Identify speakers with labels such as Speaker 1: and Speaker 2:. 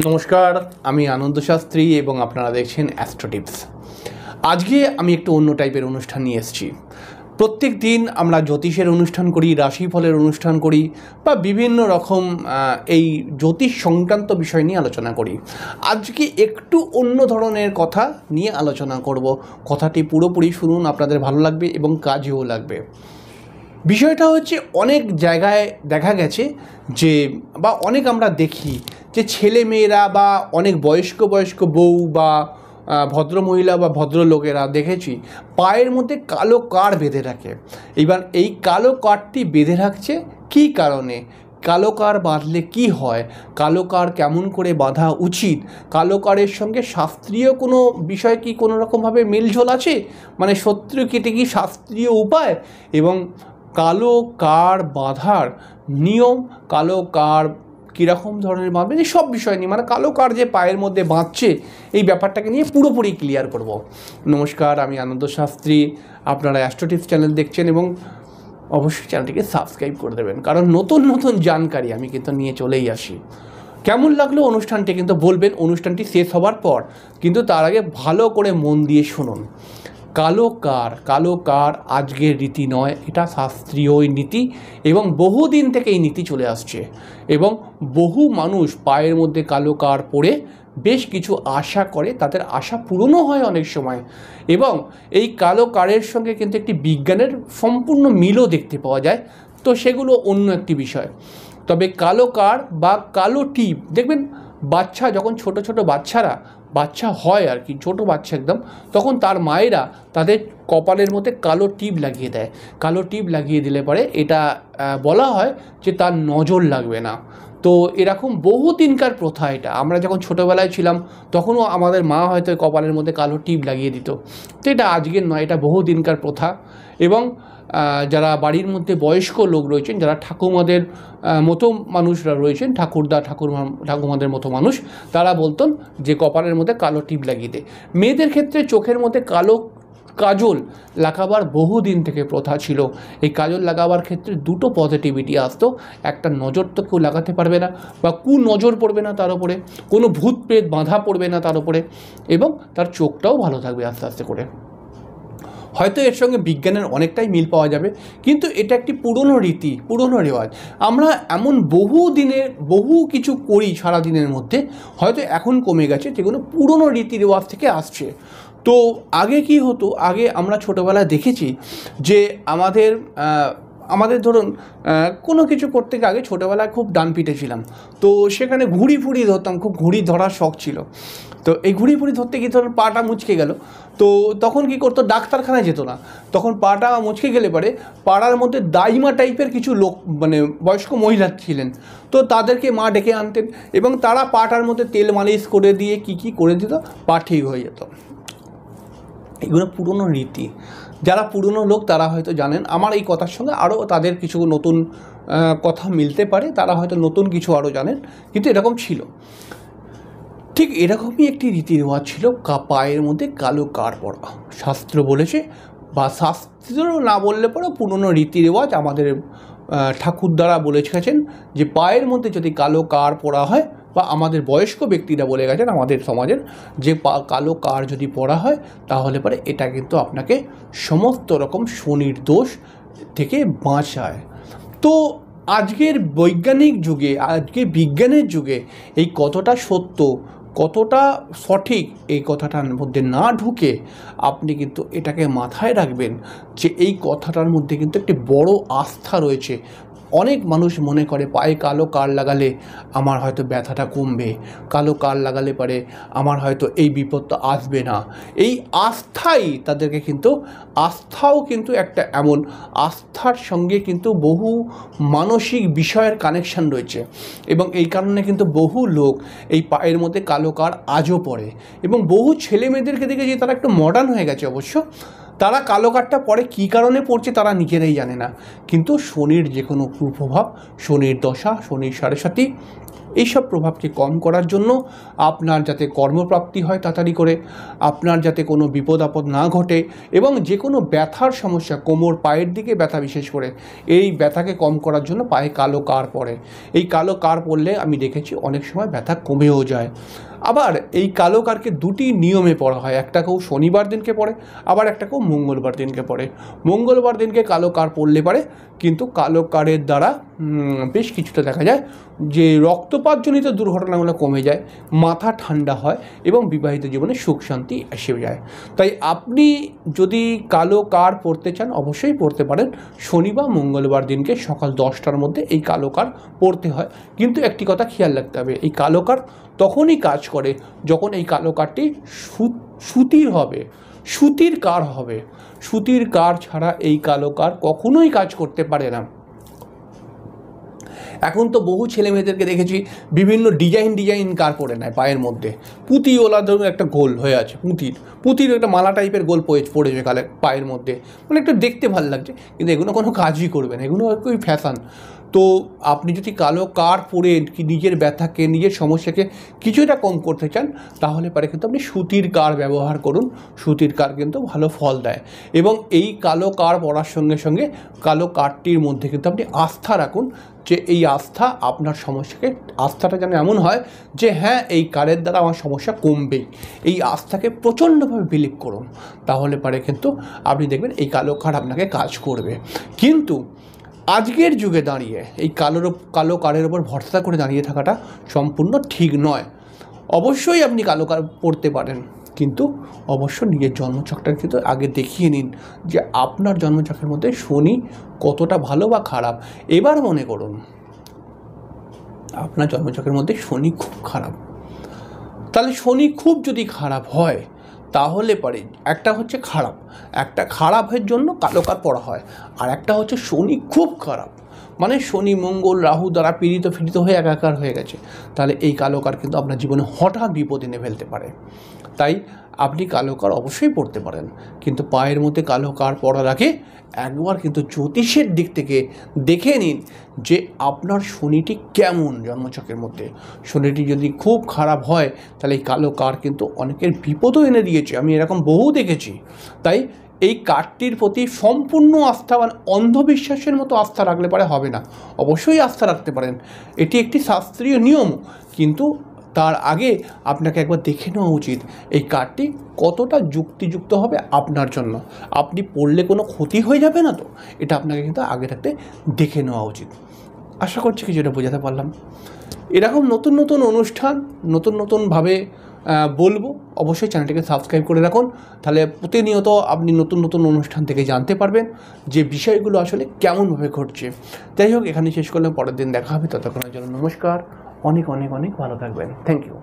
Speaker 1: নমস্কার, আমি আনন্দ শাস্ত্রী এবং আপনারা দেখছেন অ্যাস্ট্রো টিপস। আজকে আমি একটু অন্য টাইপের অনুষ্ঠান নিয়ে এসেছি। প্রত্যেক দিন আমরা জ্যোতিষের অনুষ্ঠান করি, রাশিফলের অনুষ্ঠান করি বা বিভিন্ন রকম এই জ্যোতিষ সংক্রান্ত বিষয় নিয়ে আলোচনা করি। আজকে একটু অন্য ধরনের কথা নিয়ে আলোচনা করব। কথাটি পুরোপুরি শুনুন, আপনাদের ভালো লাগবে এবং কাজেও লাগবে। বিষয়টা হচ্ছে, অনেক জায়গায় দেখা গেছে যে বা অনেক আমরা দেখি যে ছেলে মেয়েরা বা অনেক বয়স্ক বউ বা ভদ্রমহিলা বা ভদ্রলোকেরা দেখেছি পায়ের মধ্যে কালো কার বেঁধে রাখে। এবার এই কালো কারটি বেঁধে রাখছে কী কারণে, কালো কার বাঁধলে কি হয়, কালো কার কেমন করে বাঁধা উচিত, কালো কারের সঙ্গে শাস্ত্রীয় কোনো বিষয় কি কোনো রকমভাবে মিলঝোল আছে, মানে সত্যি কেটে কি শাস্ত্রীয় উপায়, এবং কালো কার বাঁধার নিয়ম, কালো কার কীরকম ধরনের বাঁধবে, এই সব বিষয় নিয়ে, মানে কালো কার যে পায়ের মধ্যে বাঁধছে এই ব্যাপারটাকে নিয়ে পুরোপুরি ক্লিয়ার করব। নমস্কার, আমি আনন্দ শাস্ত্রী, আপনারা অ্যাস্ট্রো টিপস চ্যানেল দেখছেন এবং অবশ্যই চ্যানেলটিকে সাবস্ক্রাইব করে দেবেন, কারণ নতুন নতুন জানকারি আমি কিন্তু নিয়ে চলেই আসি। কেমন লাগলো অনুষ্ঠানটি কিন্তু বলবেন অনুষ্ঠানটি শেষ হবার পর, কিন্তু তার আগে ভালো করে মন দিয়ে শুনুন। কালো কার আজকের রীতি নয়, এটা শাস্ত্রীয় নীতি এবং বহুদিন থেকে এই নীতি চলে আসছে এবং বহু মানুষ পায়ের মধ্যে কালো কার পরে বেশ কিছু আশা করে, তাদের আশা পূরণও হয় অনেক সময়। এবং এই কালো কারের সঙ্গে কিন্তু একটি বিজ্ঞানের সম্পূর্ণ মিলও দেখতে পাওয়া যায়, তো সেগুলো অন্য একটি বিষয়। তবে কালো কার বা কালো টিপ দেখবেন, বাচ্চা যখন ছোট বাচ্চা হয় আর কি, ছোটো বাচ্চা একদম, তখন তার মায়েরা তাদের কপালের মধ্যে কালো টিপ লাগিয়ে দেয়। কালো টিপ লাগিয়ে দিলে পরে এটা বলা হয় যে তার নজর লাগবে না। তো এরকম বহু দিনকার প্রথা এটা। আমরা যখন ছোটোবেলায় ছিলাম তখনও আমাদের মা হয়তো কপালের মধ্যে কালো টিপ লাগিয়ে দিত। তো এটা আজকের নয়, এটা বহু দিনকার প্রথা। এবং যারা বাড়ির মধ্যে বয়স্ক লোক রয়েছেন, যারা ঠাকুমাদের মতো মানুষরা রয়েছেন, ঠাকুমাদের মতো মানুষ, তারা বলতেন যে কপালের মধ্যে কালো টিপ লাগিয়ে দে। মেয়েদের ক্ষেত্রে চোখের মধ্যে কালো কাজল লাগাবার বহুদিন থেকে প্রথা ছিল। এই কাজল লাগাবার ক্ষেত্রে দুটো পজিটিভিটি আসতো, একটা নজর তো কেউ লাগাতে পারবে না বা নজর পড়বে না তার উপরে, কোনো ভূত প্রেত বাঁধা পড়বে না তার উপরে, এবং তার চোখটাও ভালো থাকবে আস্তে আস্তে করে। হয়তো এর সঙ্গে বিজ্ঞানের অনেকটাই মিল পাওয়া যাবে, কিন্তু এটা একটি পুরনো রীতি, পুরনো রেওয়াজ। আমরা এমন বহু কিছু করি সারাদিনের মধ্যে, হয়তো এখন কমে গেছে, যেগুলো পুরনো রীতি রেওয়াজ থেকে আসছে। তো আগে কি হতো, আগে আমরা ছোটোবেলায় দেখেছি যে আমাদের ধরুন কোনো কিছু করতে গিয়ে আগে ছোটোবেলায় খুব ডান পিটে ছিলাম, তো সেখানে ঘুড়ি ফুড়ি ধরতাম, খুব ঘুড়ি ধরার শখ ছিল। তো এই ঘুড়ি ফুড়ি ধরতে গিয়ে ধরুন পাটা মুচকে গেল, তো তখন কি করতো, ডাক্তারখানায় যেত না, তখন পাটা মুচকে গেলে পরে পাড়ার মধ্যে দাইমা টাইপের কিছু লোক, মানে বয়স্ক মহিলা ছিলেন, তো তাদেরকে মা ডেকে আনতেন এবং তারা পাটার মধ্যে তেল মালিশ করে দিয়ে কী করে দিত, পা ঠিক হয়ে যেত। এগুলো পুরনো রীতি। যারা পুরনো লোক তারা হয়তো জানেন, আমার এই কথার সঙ্গে আরও তাদের কিছু নতুন কথা মিলতে পারে, তারা হয়তো নতুন কিছু আরও জানেন, কিন্তু এরকম ছিল। ঠিক এরকমই একটি রীতি রেওয়াজ ছিল পায়ের মধ্যে কালো কার পরা। শাস্ত্র বলেছে, বা শাস্ত্র না বললে পরে পুরনো রীতি রেওয়াজ আমাদের ঠাকুরদারা বলে গেছেন যে পায়ের মধ্যে যদি কালো কার পরা হয়, বা আমাদের বয়স্ক ব্যক্তিরা বলে গেছেন আমাদের সমাজের, যে কালো কার যদি পরা হয় তাহলে পরে এটা কিন্তু আপনাকে সমস্ত রকম শনির দোষ থেকে বাঁচায়। তো আজকের বৈজ্ঞানিক যুগে, আজকে বিজ্ঞানের যুগে এই কতটা সত্য, কতটা সঠিক, এই কথাটার মধ্যে না ঢুকে আপনি কিন্তু এটাকে মাথায় রাখবেন যে এই কথাটার মধ্যে কিন্তু একটি বড় আস্থা রয়েছে। অনেক মানুষ মনে করে পায়ে কালো কার লাগালে আমার হয়তো ব্যথাটা কমবে, কালো কার লাগালে পরে আমার হয়তো এই বিপদটা আসবে না। এই আস্থাই তাদেরকে কিন্তু, আস্থাও কিন্তু একটা এমন, আস্থার সঙ্গে কিন্তু বহু মানসিক বিষয়ের কানেকশান রয়েছে, এবং এই কারণে কিন্তু বহু লোক এই পায়ের মধ্যে কালো কার আজও পরে। এবং বহু ছেলে মেয়েদেরকে দেখেছি, তারা একটু মডার্ন হয়ে গেছে অবশ্য, তারা কালো কারটা পরে কী কারণে পড়ছে তারা নিজেরাই জানে না, কিন্তু শনির যে কোনো কুপ্রভাব, শনির দশা, শনির সাড়ে সাতি, এইসব প্রভাবকে কম করার জন্য আপনার যাতে কর্মপ্রাপ্তি হয় তাড়াতাড়ি করে, আপনার যাতে কোনো বিপদ আপদ না ঘটে এবং যে কোনো ব্যথার সমস্যা, কোমর পায়ের দিকে ব্যথা বিশেষ করে, এই ব্যথাকে কম করার জন্য পায়ে কালো কার পড়ে। এই কালো কার পড়লে আমি দেখেছি অনেক সময় ব্যথা কমেও যায়। আবার এই কালো কারকে দুটি নিয়মে পড়া হয়, একটা কেউ শনিবার দিনকে পড়ে, আবার একটা কেউ মঙ্গলবার দিনকে পড়ে। মঙ্গলবার দিনকে কালো কার পড়লে পারে কিন্তু কালো কারের দ্বারা বেশ কিছুটা দেখা যায় যে রক্তপাতজনিত দুর্ঘটনাগুলো কমে যায়, মাথা ঠান্ডা হয় এবং বিবাহিত জীবনে সুখ শান্তি এসে যায়। তাই আপনি যদি কালো কার পড়তে চান অবশ্যই পড়তে পারেন। শনি বা মঙ্গলবার দিনকে সকাল 10টার মধ্যে এই কালো কার পড়তে হয়। কিন্তু একটি কথা খেয়াল রাখতে হবে, এই কালো কার তখনই কাজ করে যখন এই কালো কারটি সুতির হবে, সুতির কার হবে। সুতির কার ছাড়া এই কালো কার কখনোই কাজ করতে পারে না। এখন তো বহু ছেলে মেয়েদেরকে দেখেছি বিভিন্ন ডিজাইন কার পরে নেয় পায়ের মধ্যে, পুঁতিওয়ালা ধরুন একটা গোল হয়ে আছে, পুঁতির একটা মালা টাইপের গোল পড়েছে কালে পায়ের মধ্যে, মানে একটু দেখতে ভালো লাগছে কিন্তু এগুলো কোনো কাজই করবে না, এগুলো একটু ফ্যাশন। তো আপনি যদি কালো কার পরে নিজের ব্যথাকে, নিজের সমস্যাকে কিছুটা কম করতে চান তাহলে পারে কিন্তু আপনি সুতির কার ব্যবহার করুন। সুতির কার কিন্তু ভালো ফল দেয় এবং এই কালো কার পরার সঙ্গে সঙ্গে কালো কারটির মধ্যে কিন্তু আপনি আস্থা রাখুন যে এই আস্থা আপনার সমস্যাকে, আস্থাটা যেন এমন হয় যে হ্যাঁ এই কারের দ্বারা আমার সমস্যা কমবেই, এই আস্থাকে প্রচণ্ডভাবে বিলিভ করুন। তাহলে পারে কিন্তু আপনি দেখবেন এই কালো কার আপনাকে কাজ করবে। কিন্তু আজকের যুগে দাঁড়িয়ে এই কালো কারের ওপর ভরসা করে দাঁড়িয়ে থাকাটা সম্পূর্ণ ঠিক নয়। অবশ্যই আপনি কালো কার পড়তে পারেন কিন্তু অবশ্য নিজের জন্মছকটা কিন্তু আগে দেখিয়ে নিন যে আপনার জন্মছকের মধ্যে শনি কতটা ভালো বা খারাপ। এবার মনে করুন আপনার জন্মছকের মধ্যে শনি খুব খারাপ, তাহলে শনি খুব যদি খারাপ হয় তাহলে পরে একটা হচ্ছে খারাপ, একটা খারাপের জন্য কালো কার পড়া হয়, আর একটা হচ্ছে শনি খুব খারাপ, মানে শনি মঙ্গল রাহু দ্বারা পীড়িত হয়ে একাকার হয়ে গেছে, তাহলে এই কালো কার কিন্তু আপনার জীবনে হঠাৎ বিপদ এনে ফেলতে পারে। তাই আপনি কালো কার অবশ্যই পড়তে পারেন কিন্তু পায়ের মধ্যে কালো কার পড়ার আগে একবার কিন্তু জ্যোতিষের দিক থেকে দেখে নিন যে আপনার শনিটি কেমন। জন্মছকের মধ্যে শনিটি যদি খুব খারাপ হয় তাহলে এই কালো কার কিন্তু অনেকের বিপদও এনে দিয়েছে, আমি এরকম বহু দেখেছি। তাই এই কারটির প্রতি সম্পূর্ণ আস্থা, মানে অন্ধবিশ্বাসের মতো আস্থা রাখলে পারে হবে না, অবশ্যই আস্থা রাখতে পারেন, এটি একটি শাস্ত্রীয় নিয়ম। কিন্তু তার আগে আপনাকে একবার দেখে নেওয়া উচিত এই কার্ডটি কতটা যুক্তিযুক্ত হবে আপনার জন্য, আপনি পড়লে কোনো ক্ষতি হয়ে যাবে না তো, এটা আপনাকে কিন্তু আগে থাকতে দেখে নেওয়া উচিত। আশা করছি কিছুটা বোঝাতে পারলাম। এরকম নতুন অনুষ্ঠান নতুনভাবে বলবো, অবশ্যই চ্যানেলটিকে সাবস্ক্রাইব করে রাখুন, তাহলে প্রতিনিয়ত আপনি নতুন অনুষ্ঠান থেকে জানতে পারবেন যে বিষয়গুলো আসলে কেমনভাবে ঘটছে। যাই হোক, এখানে শেষ করলে পরের দিন দেখা হবে, ততক্ষণের জন্য নমস্কার, অনেক ভালো থাকবেন, থ্যাংক ইউ।